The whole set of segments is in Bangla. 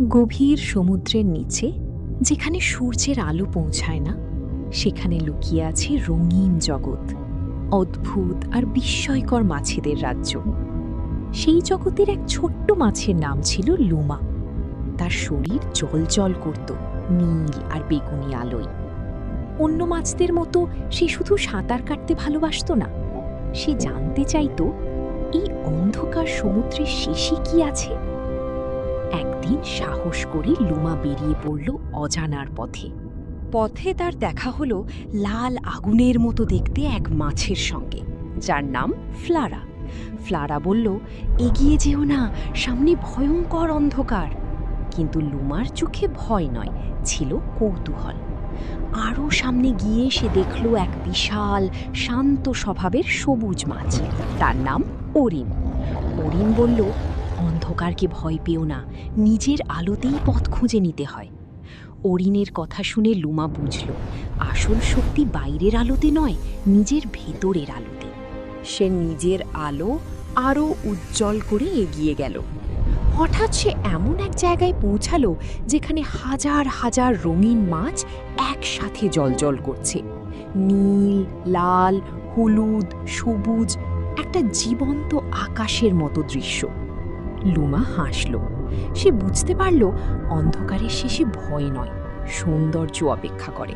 গভীর সমুদ্রের নিচে, যেখানে সূর্যের আলো পৌঁছায় না, সেখানে লুকিয়ে আছে রঙিন জগৎ, অদ্ভুত আর বিস্ময়কর মাছেদের রাজ্য। সেই জগতের এক ছোট্ট মাছের নাম ছিল লুমা। তার শরীর জ্বলজ্বল করত নীল আর বেগুনি আলোয়। অন্য মাছদের মতো সে শুধু সাঁতার কাটতে ভালোবাসতো না, সে জানতে চাইতো এই অন্ধকার সমুদ্রের শেষে কি আছে। একদিন সাহস করে লুমা বেরিয়ে পড়ল অজানার পথে। পথে তার দেখা হলো লাল আগুনের মতো দেখতে এক মাছের সঙ্গে, যার নাম ফ্লারা। ফ্লারা বলল, এগিয়ে যেও না, সামনে ভয়ঙ্কর অন্ধকার। কিন্তু লুমার চোখে ভয় নয়, ছিল কৌতূহল। আরও সামনে গিয়ে সে দেখল এক বিশাল শান্ত স্বভাবের সবুজ মাছ, তার নাম অরিন। অরিন বলল, অন্ধকারকে ভয় পেও না, নিজের আলোতেই পথ খুঁজে নিতে হয়। অরিনের কথা শুনে লুমা বুঝল, আসল শক্তি বাইরের আলোতে নয়, নিজের ভেতরের আলোতে। সে নিজের আলো আরও উজ্জ্বল করে এগিয়ে গেল। হঠাৎ সে এমন এক জায়গায় পৌঁছালো যেখানে হাজার হাজার রঙিন মাছ একসাথে জ্বলজ্বল করছে। নীল, লাল, হলুদ, সবুজ, একটা জীবন্ত আকাশের মতো দৃশ্য। লুমা হাসল। সে বুঝতে পারল, অন্ধকারের শেষে ভয় নয়, সৌন্দর্য অপেক্ষা করে।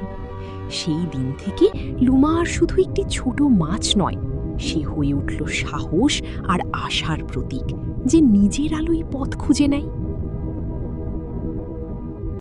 সেই দিন থেকে লুমা আর শুধু একটি ছোট মাছ নয়, সে হয়ে উঠল সাহস আর আশার প্রতীক, যে নিজের আলোয় পথ খুঁজে নেয়।